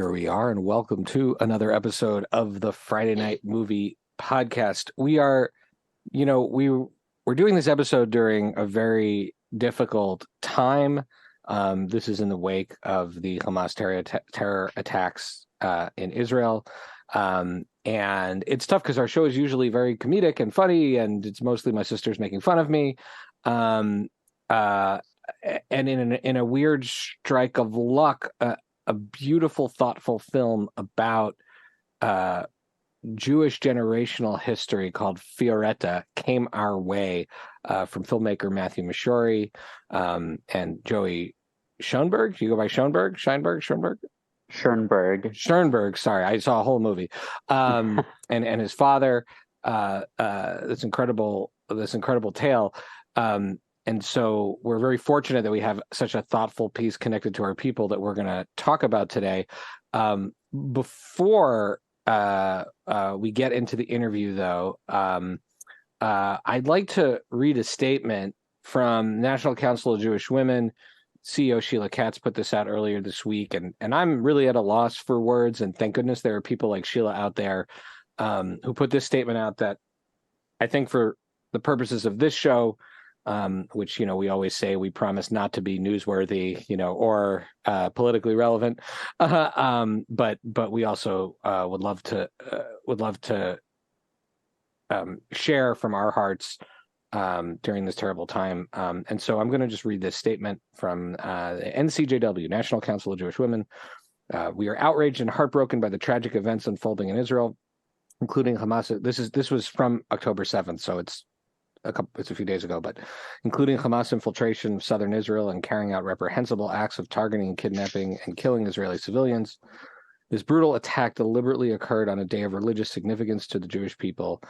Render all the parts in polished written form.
Here we are, and welcome to another episode of the Friday Night Movie Podcast. We're doing this episode during a very difficult time. This is in the wake of the Hamas terror attacks in Israel. And it's tough because our show is usually very comedic and funny, and it's mostly my sisters making fun of me. And in a weird strike of luck, a beautiful, thoughtful film about Jewish generational history called Fioretta came our way from filmmaker Matthew Mishory and Joey Schoenberg. Do you go by Schoenberg? Schoenberg. Sorry, I saw a whole movie. And his father. This incredible tale. And so we're very fortunate that we have such a thoughtful piece connected to our people that we're going to talk about today. Before we get into the interview, though, I'd like to read a statement from National Council of Jewish Women. CEO Sheila Katz put this out earlier this week, and I'm really at a loss for words, and thank goodness there are people like Sheila out there who put this statement out that I think for the purposes of this show, which, we always say we promise not to be newsworthy, or politically relevant. But we also would love to share from our hearts during this terrible time. And so I'm going to just read this statement from the NCJW, National Council of Jewish Women. We are outraged and heartbroken by the tragic events unfolding in Israel, including Hamas. This was from October 7th, so it's a few days ago, but including Hamas infiltration of southern Israel and carrying out reprehensible acts of targeting, kidnapping, and killing Israeli civilians. This brutal attack deliberately occurred on a day of religious significance to the Jewish people,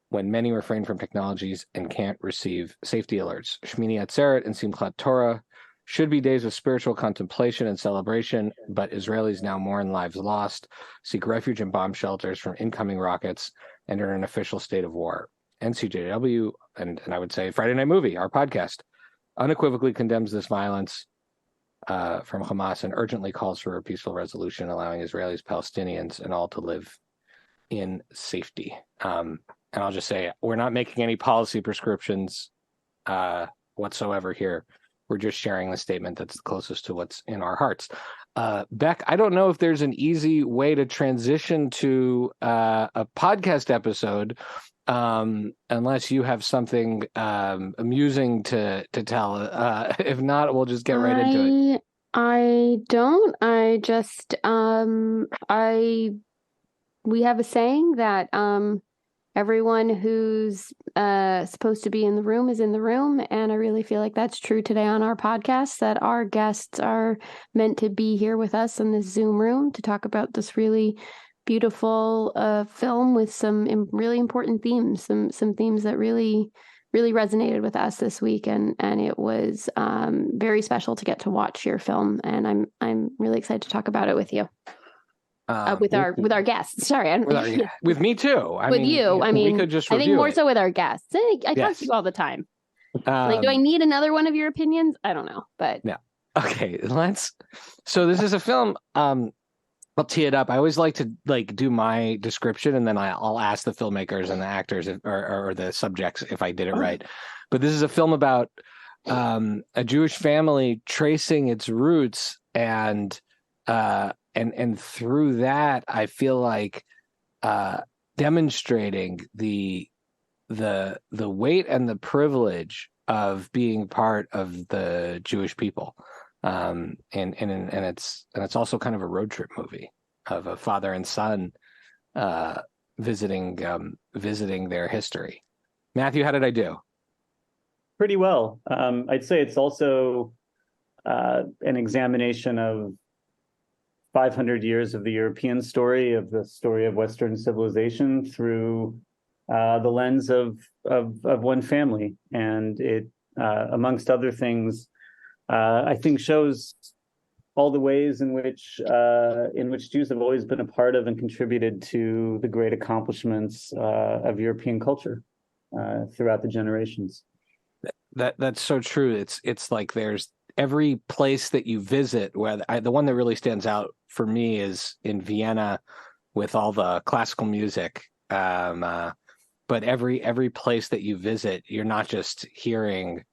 when many refrain from technologies and can't receive safety alerts. Shmini Atzeret and Simchat Torah should be days of spiritual contemplation and celebration, but Israelis now mourn lives lost, seek refuge in bomb shelters from incoming rockets, and are in an official state of war. NCJW, and I would say Friday Night Movie, our podcast, unequivocally condemns this violence from Hamas and urgently calls for a peaceful resolution, allowing Israelis, Palestinians, and all to live in safety. And I'll just say, we're not making any policy prescriptions whatsoever here. We're just sharing the statement that's closest to what's in our hearts. Beck, I don't know if there's an easy way to transition to a podcast episode, unless you have something amusing to tell. If not, we'll just get right into it. I don't. I just we have a saying that everyone who's supposed to be in the room is in the room, and I really feel like that's true today on our podcast, that our guests are meant to be here with us in this Zoom room to talk about this really beautiful film with some really important themes, some themes that really resonated with us this week, and it was very special to get to watch your film, and I'm really excited to talk about it with you. With our guests. Sorry, with me too. We could just. I think more it. So with our guests. I talk to you all the time. Do I need another one of your opinions? I don't know, but yeah. Okay, So this is a film. I'll tee it up. I always like to do my description, and then I'll ask the filmmakers and the actors or the subjects if I did it right. But this is a film about a Jewish family tracing its roots, and through that, I feel like demonstrating the weight and the privilege of being part of the Jewish people. And it's also kind of a road trip movie of a father and son visiting their history. Matthew, how did I do? Pretty well. I'd say it's also an examination of 500 years of the European story, of the story of Western civilization through the lens of one family, and it, amongst other things, I think shows all the ways in which Jews have always been a part of and contributed to the great accomplishments of European culture throughout the generations. That's so true. It's like there's every place that you visit, the one that really stands out for me is in Vienna with all the classical music. But every place that you visit, you're not just hearing,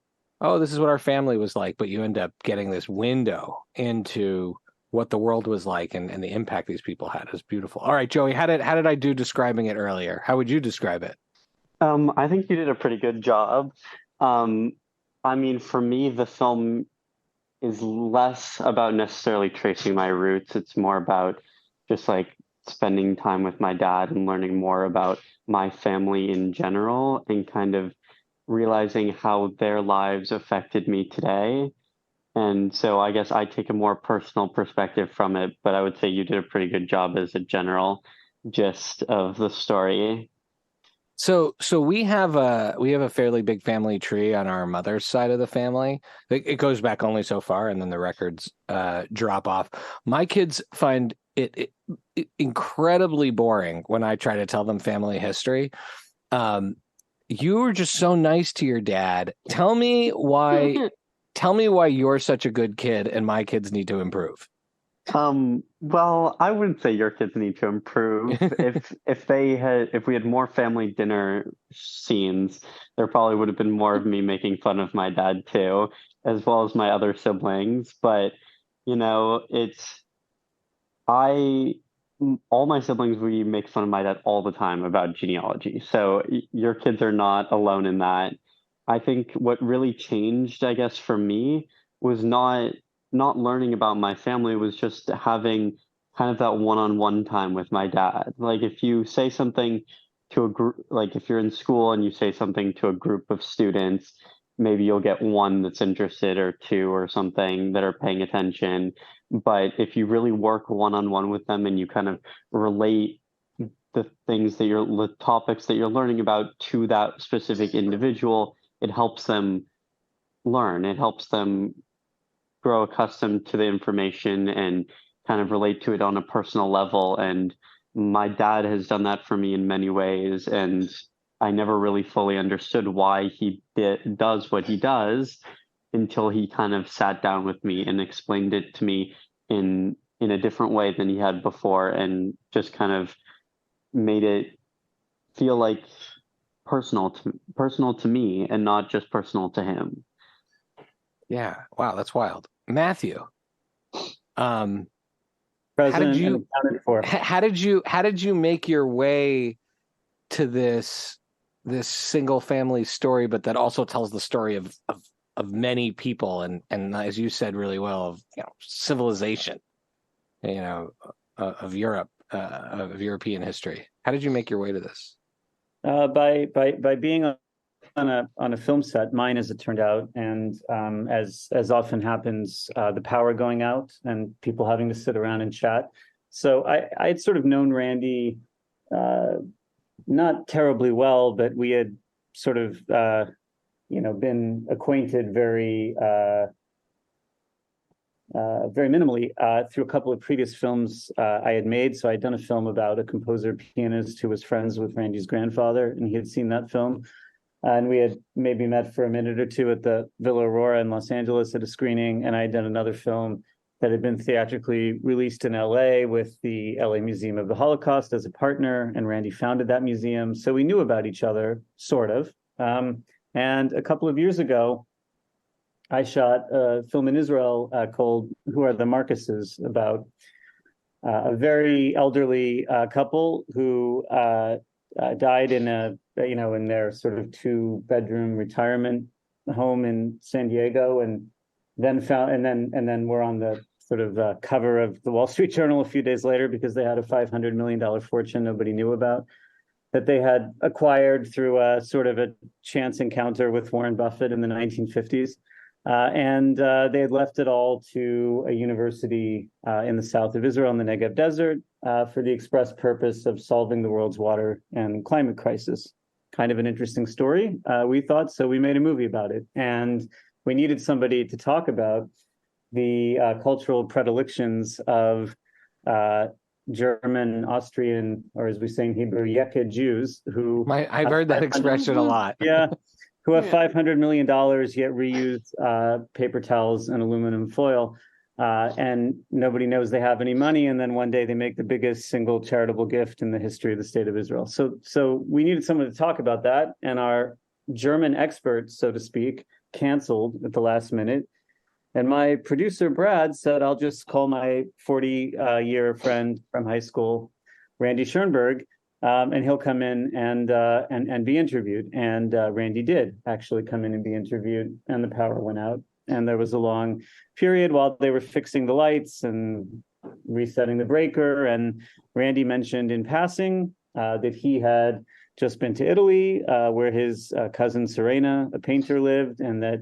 oh, this is what our family was like, but you end up getting this window into what the world was like and the impact these people had. It was beautiful. All right, Joey, how did I do describing it earlier? How would you describe it? I think you did a pretty good job. I mean, for me, the film is less about necessarily tracing my roots. It's more about just like spending time with my dad and learning more about my family in general and kind of realizing how their lives affected me today. And so I guess I take a more personal perspective from it, but I would say you did a pretty good job as a general gist of the story. So we have a fairly big family tree on our mother's side of the family. It goes back only so far, and then the records drop off. My kids find it incredibly boring when I try to tell them family history. You were just so nice to your dad. Tell me why. Tell me why you're such a good kid, and my kids need to improve. Well, I wouldn't say your kids need to improve. If we had more family dinner scenes, there probably would have been more of me making fun of my dad too, as well as my other siblings. But you know, I all my siblings, we make fun of my dad all the time about genealogy. So your kids are not alone in that. I think what really changed, I guess, for me was not learning about my family, was just having kind of that one-on-one time with my dad. Like if you say something to a group, like if you're in school and you say something to a group of students, maybe you'll get one that's interested or two or something that are paying attention. But if you really work one-on-one with them and you kind of relate the topics that you're learning about to that specific individual, it helps them learn. It helps them grow accustomed to the information and kind of relate to it on a personal level. And my dad has done that for me in many ways. And I never really fully understood why he does what he does until he kind of sat down with me and explained it to me in a different way than he had before, and just kind of made it feel like personal to me and not just personal to him. Yeah. Wow, that's wild. Matthew, Present how did and you accounted for. how did you make your way to this single family story, but that also tells the story of many people and as you said really well, of civilization, of Europe, of European history. How did you make your way to this? By being on a film set, mine as it turned out, and as often happens, the power going out and people having to sit around and chat. So I'd sort of known Randy not terribly well, but we had sort of been acquainted very minimally through a couple of previous films I had made. So I'd done a film about a composer pianist who was friends with Randy's grandfather, and he had seen that film. And we had maybe met for a minute or two at the Villa Aurora in Los Angeles at a screening. And I had done another film that had been theatrically released in LA with the LA Museum of the Holocaust as a partner. And Randy founded that museum. So we knew about each other, sort of. And a couple of years ago, I shot a film in Israel called Who Are the Marcuses, about a very elderly couple who died in in their sort of 2-bedroom retirement home in San Diego, and then we're on the sort of cover of the Wall Street Journal a few days later because they had a $500 million fortune nobody knew about, that they had acquired through a sort of a chance encounter with Warren Buffett in the 1950s. And they had left it all to a university in the south of Israel in the Negev Desert for the express purpose of solving the world's water and climate crisis. Kind of an interesting story, we thought, so we made a movie about it. And we needed somebody to talk about the cultural predilections of German, Austrian, or as we say in Hebrew, Yekka Jews, who... I've heard that expression a lot. Yeah. who have $500 million yet reuse paper towels and aluminum foil. And nobody knows they have any money. And then one day they make the biggest single charitable gift in the history of the state of Israel. So we needed someone to talk about that. And our German experts, so to speak, canceled at the last minute. And my producer, Brad, said, I'll just call my 40-year friend from high school, Randy Schoenberg, and he'll come in and be interviewed. And Randy did actually come in and be interviewed, and the power went out. And there was a long period while they were fixing the lights and resetting the breaker. And Randy mentioned in passing that he had just been to Italy, where his cousin Serena, a painter, lived, and that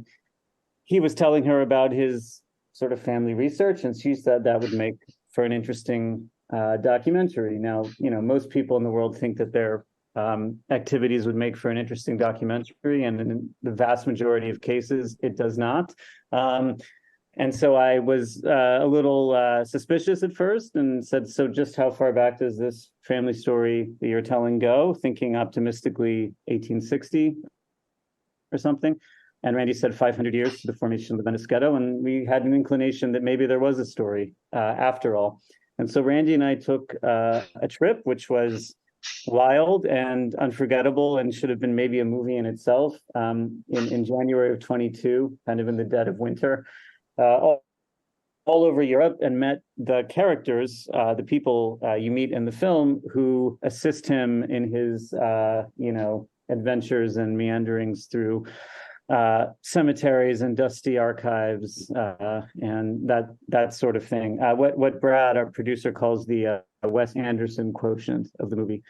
he was telling her about his sort of family research. And she said that would make for an interesting documentary. Now, most people in the world think that their activities would make for an interesting documentary, and in the vast majority of cases, it does not. And so I was a little suspicious at first and said, so just how far back does this family story that you're telling go? Thinking optimistically 1860 or something. And Randy said 500 years to the formation of the Venice Ghetto. And we had an inclination that maybe there was a story after all. And so Randy and I took a trip, which was wild and unforgettable and should have been maybe a movie in itself, in January of 22, kind of in the dead of winter, all over Europe, and met the characters, the people you meet in the film who assist him in his, adventures and meanderings through cemeteries and dusty archives, and that sort of thing. What Brad, our producer, calls the Wes Anderson quotient of the movie.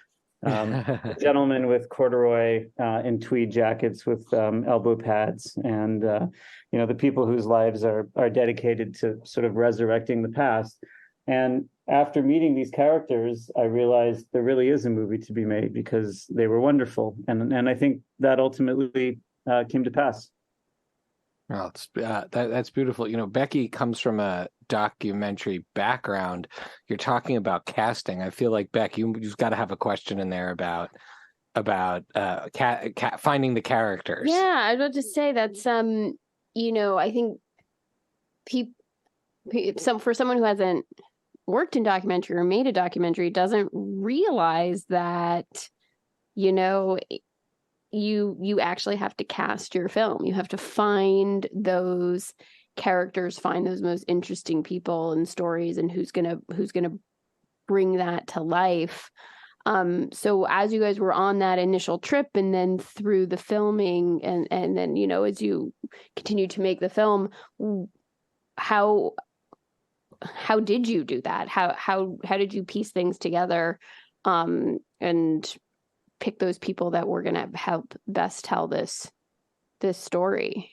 A gentleman with corduroy and tweed jackets with elbow pads, and the people whose lives are dedicated to sort of resurrecting the past. And after meeting these characters, I realized there really is a movie to be made because they were wonderful, and I think that ultimately came to pass. Well, that's beautiful. Becky comes from a documentary background. You're talking about casting. I feel like, Beck, you've got to have a question in there about finding the characters. Yeah, I was about to say that's I think for someone who hasn't worked in documentary or made a documentary doesn't realize that you actually have to cast your film. You have to find those characters, find those most interesting people and stories, and who's gonna bring that to life. So as you guys were on that initial trip, and then through the filming, and then as you continue to make the film, how did you do that? How did you piece things together, and pick those people that were going to help best tell this story?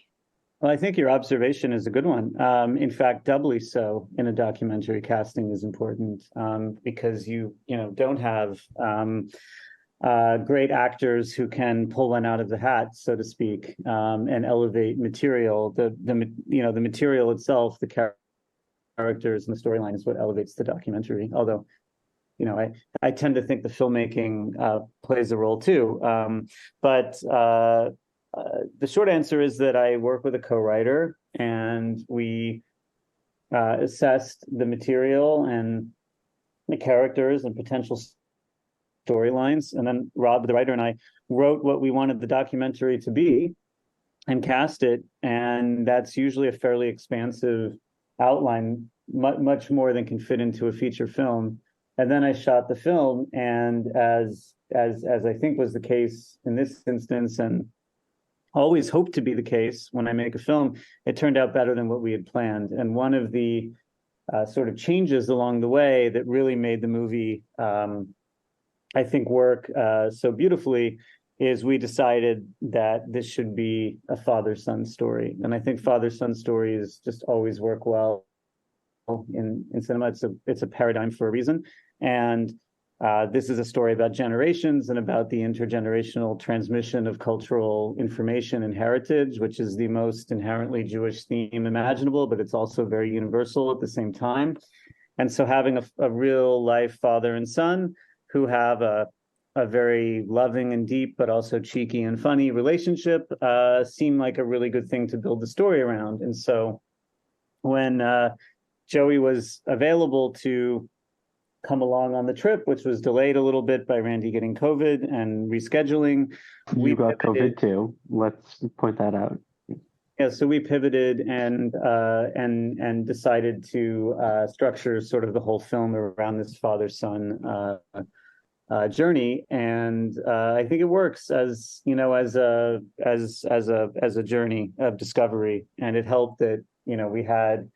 Well, I think your observation is a good one. In fact, doubly so in a documentary. Casting is important because you don't have great actors who can pull one out of the hat, so to speak, and elevate material. The material itself, the characters and the storyline is what elevates the documentary. Although, I tend to think the filmmaking plays a role too. But the short answer is that I work with a co-writer, and we assessed the material and the characters and potential storylines. And then Rob, the writer, and I wrote what we wanted the documentary to be and cast it. And that's usually a fairly expansive outline, much more than can fit into a feature film. And then I shot the film, and as I think was the case in this instance, and always hoped to be the case when I make a film, it turned out better than what we had planned. And one of the sort of changes along the way that really made the movie, I think, work so beautifully is we decided that this should be a father-son story. And I think father-son stories just always work well in cinema. It's a paradigm for a reason. And this is a story about generations and about the intergenerational transmission of cultural information and heritage, which is the most inherently Jewish theme imaginable, but it's also very universal at the same time. And so having a real life father and son who have a a very loving and deep, but also cheeky and funny relationship seemed like a really good thing to build the story around. And so when Joey was available to come along on the trip, which was delayed a little bit by Randy getting COVID and rescheduling, You got COVID too. Let's point that out. Yeah, so we pivoted and decided to structure sort of the whole film around this father-son journey, and I think it works as a journey of discovery, and it helped that we had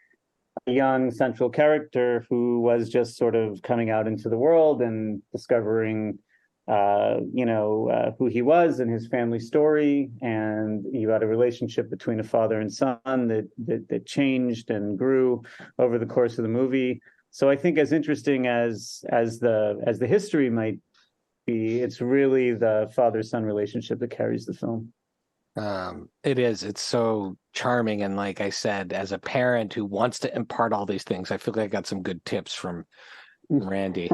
a young central character who was just sort of coming out into the world and discovering who he was and his family story, and you had a relationship between a father and son that changed and grew over the course of the movie. So I think as interesting as the history might be, it's really the father-son relationship that carries the film. It's so charming, and like I said, as a parent who wants to impart all these things, I feel like I got some good tips from Randy.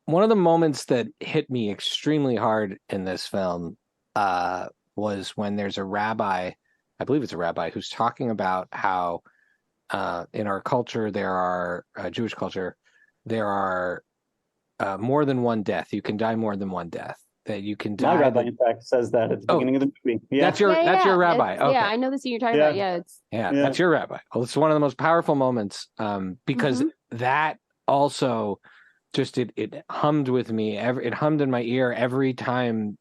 One of the moments that hit me extremely hard in this film was when there's a rabbi, I believe it's a rabbi, who's talking about how in our culture, Jewish culture, there are more than one death. You can die more than one death. That you can die. My rabbi, in fact, says that at the beginning of the movie. Yeah. That's your rabbi. Okay. Yeah, I know the scene you're talking about. Yeah, that's your rabbi. Well, it's one of the most powerful moments because that also just it hummed with me. It hummed in my ear every time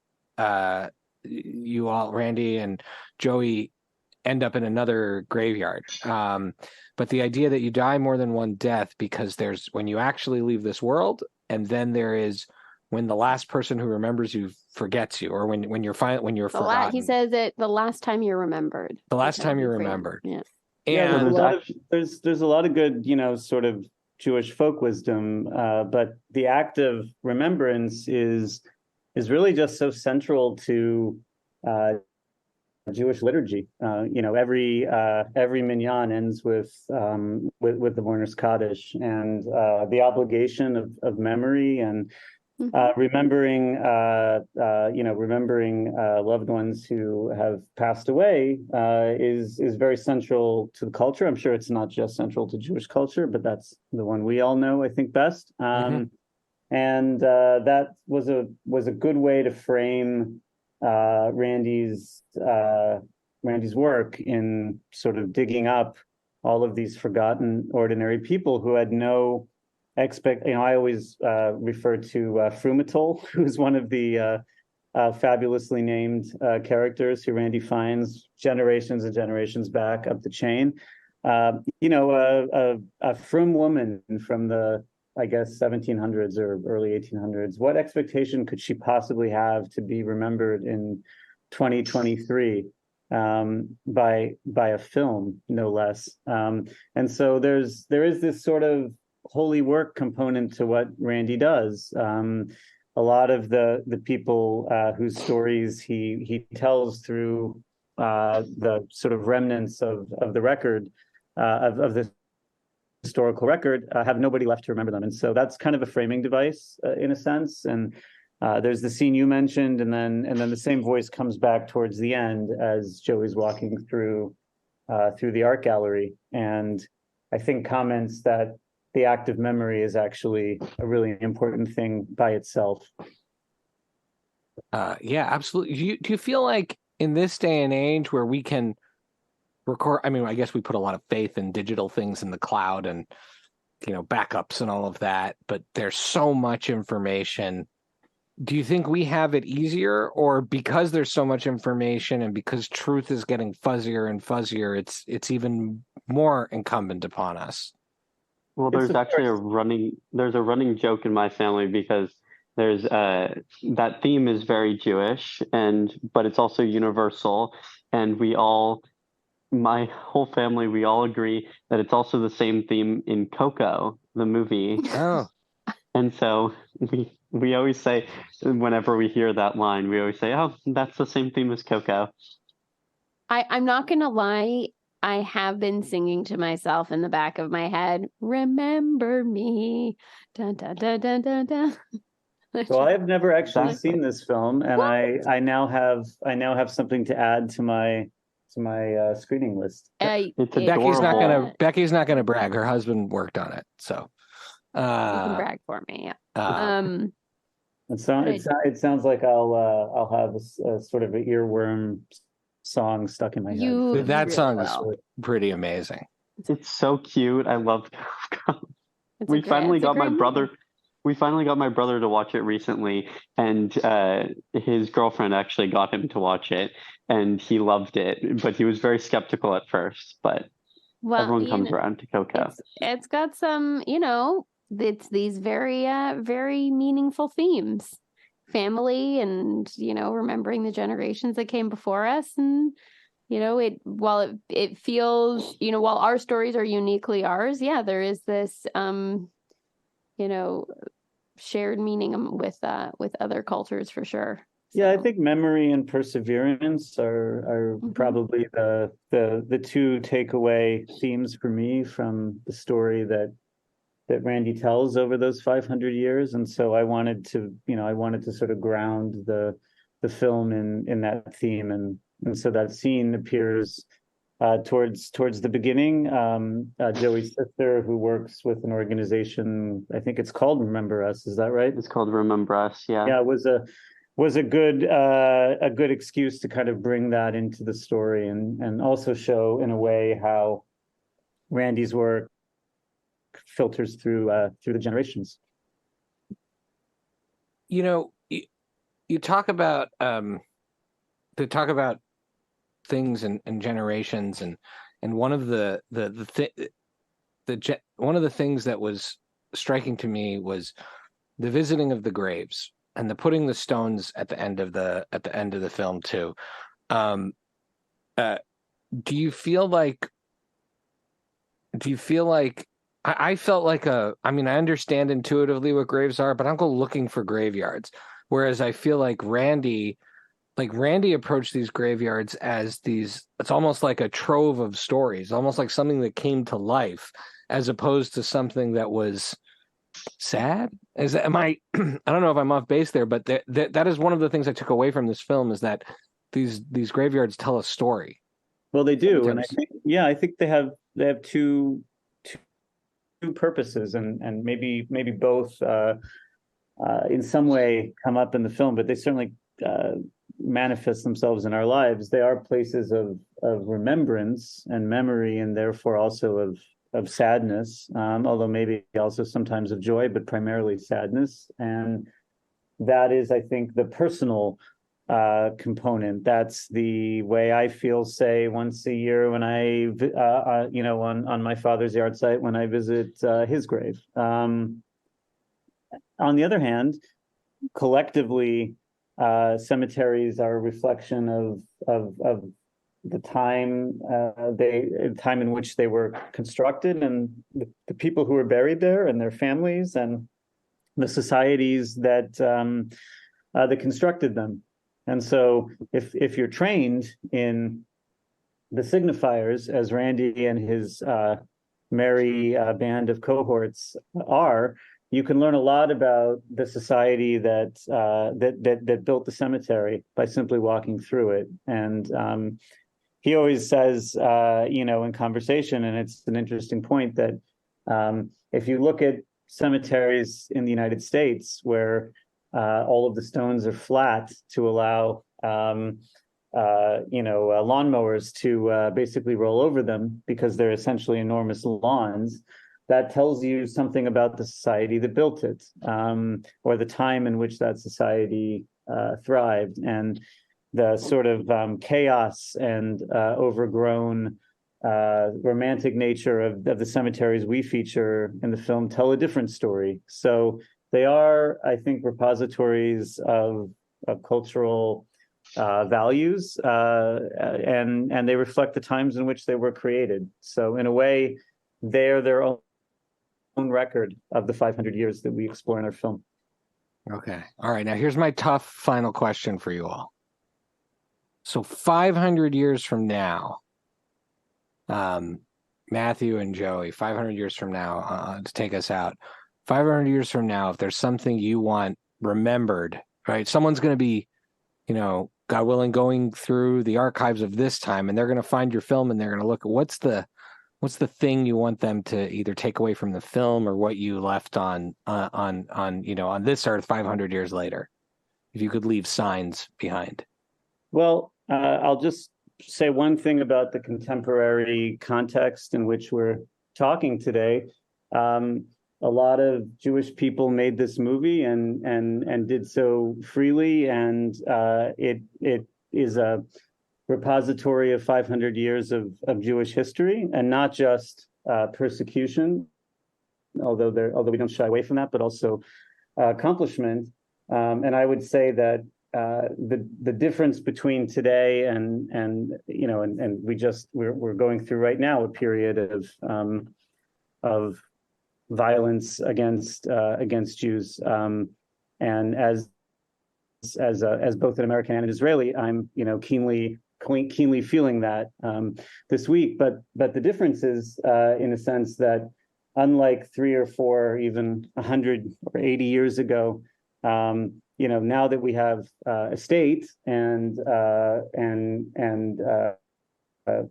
you all, Randy and Joey, end up in another graveyard. But the idea that you die more than one death, because there's when you actually leave this world, and then there is when the last person who remembers you forgets you, or when you're forgotten. He says it the last time you're remembered. The last time you're remembered. Yeah. And there's a lot of good, sort of Jewish folk wisdom, but the act of remembrance is really just so central to Jewish liturgy. Every minyan ends with the mourner's kaddish, and the obligation of memory and remembering loved ones who have passed away is very central to the culture. I'm sure it's not just central to Jewish culture, but that's the one we all know, I think, best. And that was a good way to frame Randy's work in sort of digging up all of these forgotten ordinary people who had no I always refer to Frumatol, who's one of the fabulously named characters who Randy finds generations and generations back up the chain. A Frum woman from the, I guess, 1700s or early 1800s. What expectation could she possibly have to be remembered in 2023 by a film, no less? And so there is this sort of holy work component to what Randy does. A lot of the people whose stories he tells through the sort of remnants of the record of the historical record have nobody left to remember them, and so that's kind of a framing device in a sense. And there's the scene you mentioned, and then the same voice comes back towards the end as Joey's walking through the art gallery, and I think comments that the act of memory is actually a really important thing by itself. Yeah, absolutely. Do you feel like in this day and age where we can record, I mean, I guess we put a lot of faith in digital things in the cloud and, backups and all of that, but there's so much information. Do you think we have it easier, or because there's so much information and because truth is getting fuzzier and fuzzier, it's even more incumbent upon us? Well, there's actually a running joke in my family because there's that theme is very Jewish, but it's also universal, and my whole family, we all agree that it's also the same theme in Coco, the movie. Oh. And so we always say, whenever we hear that line, we always say, "Oh, that's the same theme as Coco." I'm not gonna lie. I have been singing to myself in the back of my head, "Remember me." Dun, dun, dun, dun, dun, dun. So I have never actually Exactly. seen this film, and I now have something to add to my screening list. It's Becky's not adorable. gonna brag. Her husband worked on it, so you can brag for me. Yeah. It sounds like I'll have a sort of an earworm song stuck in my head. that really song is will. pretty amazing. It's so cute. I love. It's We a great- finally it's a got my great brother. movie. We finally got my brother to watch it recently, and his girlfriend actually got him to watch it, and he loved it. But he was very skeptical at first. But Well, everyone comes around to Coco. it's got some, it's these very very meaningful themes. Family and, remembering the generations that came before us, and while it feels, while our stories are uniquely ours, yeah, there is this shared meaning with other cultures for sure. Yeah, I think memory and perseverance are probably the two takeaway themes for me from the story that Randy tells over those 500 years. And so I wanted to sort of ground the film in that theme. And so that scene appears towards the beginning. Joey's sister, who works with an organization, I think it's called Remember Us. Is that right? It's called Remember Us. Yeah. Yeah, it was a good excuse to kind of bring that into the story and also show in a way how Randy's work filters through the generations. You talk about things and generations, and one of the one of the things that was striking to me was the visiting of the graves and the putting the stones at the end of the film too. Do you feel like I felt like I understand intuitively what graves are, but I'm go looking for graveyards. Whereas I feel like Randy approached these graveyards as it's almost like a trove of stories, almost like something that came to life, as opposed to something that was sad. I don't know if I'm off base there, but that is one of the things I took away from this film, is that these graveyards tell a story. Well, they do, and I think they have two purposes, and maybe both in some way come up in the film, but they certainly manifest themselves in our lives. They are places of remembrance and memory, and therefore also of sadness, although maybe also sometimes of joy, but primarily sadness. And that is, I think, the personal component. That's the way I feel, say, once a year when I, on my father's yard site, when I visit his grave. On the other hand, collectively, cemeteries are a reflection of the time time in which they were constructed, and the people who were buried there and their families and the societies that constructed them. And so if you're trained in the signifiers, as Randy and his merry band of cohorts are, you can learn a lot about the society that built the cemetery by simply walking through it. And he always says, in conversation, and it's an interesting point, that if you look at cemeteries in the United States where all of the stones are flat to allow lawnmowers to basically roll over them because they're essentially enormous lawns, that tells you something about the society that built it, or the time in which that society thrived, and the sort of chaos and overgrown romantic nature of the cemeteries we feature in the film tell a different story. So they are, I think, repositories of cultural values, and they reflect the times in which they were created. So in a way, they're their own record of the 500 years that we explore in our film. Okay. All right. Now here's my tough final question for you all. So 500 years from now, Matthew and Joey, 500 years from now, to take us out, 500 years from now, if there's something you want remembered, right? Someone's going to be, God willing, going through the archives of this time, and they're going to find your film, and they're going to look at what's the thing you want them to either take away from the film or what you left on this earth 500 years later. If you could leave signs behind. Well, I'll just say one thing about the contemporary context in which we're talking today. A lot of Jewish people made this movie and did so freely, and it is a repository of 500 years of Jewish history, and not just persecution, although we don't shy away from that, but also accomplishment. And I would say that the difference between today and we're going through right now a period of violence against Jews, and as both an American and an Israeli, I'm keenly feeling that this week. But the difference is in a sense that unlike 3 or 4, even 100 or 80 years ago, now that we have a state and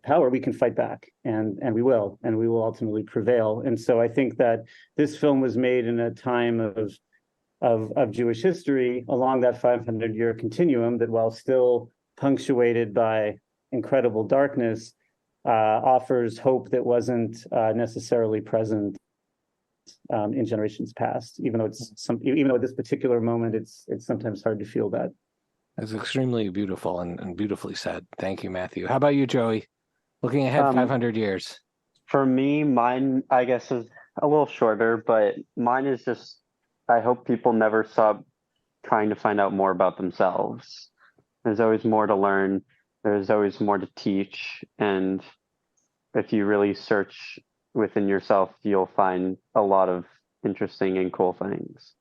power, we can fight back, and we will ultimately prevail. And so I think that this film was made in a time of Jewish history along that 500-year continuum that, while still punctuated by incredible darkness, offers hope that wasn't necessarily present in generations past. Even though at this particular moment, it's sometimes hard to feel that. That's extremely beautiful and beautifully said. Thank you, Matthew. How about you, Joey? Looking ahead 500 years. For me, mine, I guess, is a little shorter, but mine is just, I hope people never stop trying to find out more about themselves. There's always more to learn. There's always more to teach. And if you really search within yourself, you'll find a lot of interesting and cool things.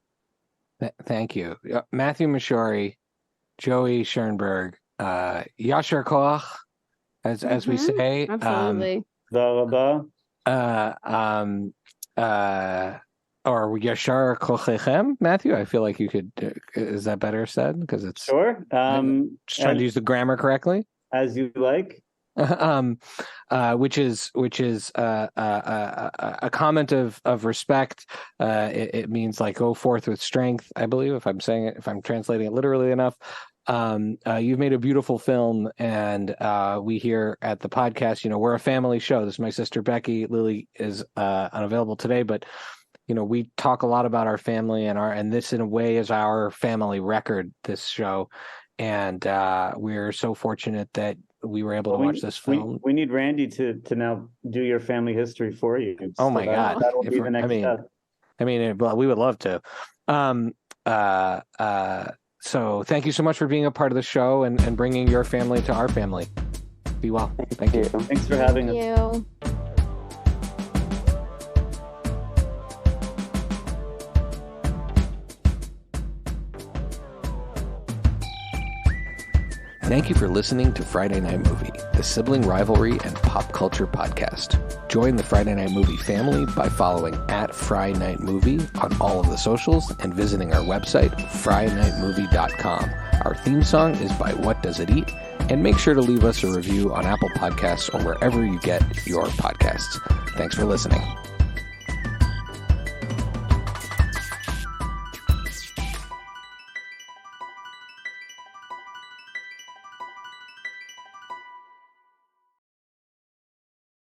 Thank you. Matthew Mishory, Joey Schoenberg, Yasher Koach, as we say. Absolutely. Or Yashar Kochechem, Matthew. I feel like you could. Is that better said? Because it's sure. Just trying to use the grammar correctly. As you like. Which is a comment of respect. It means like go forth with strength, I believe, if I'm translating it literally enough. You've made a beautiful film, and we here at the podcast, we're a family show. This is my sister Becky. Lily is unavailable today, but we talk a lot about our family, and this in a way is our family record, this show. And we're so fortunate that we were able to watch this film. We need Randy to now do your family history for you. Oh my God. That will be the next step. Well, we would love to. So thank you so much for being a part of the show and bringing your family to our family. Be well. Thank you. Thanks for having us. Thank you. Thank you for listening to Friday Night Movie, the sibling rivalry and pop culture podcast. Join the Friday Night Movie family by following @FriNightMovie on all of the socials and visiting our website, FriNightMovie.com. Our theme song is by What Does It Eat? And make sure to leave us a review on Apple Podcasts or wherever you get your podcasts. Thanks for listening.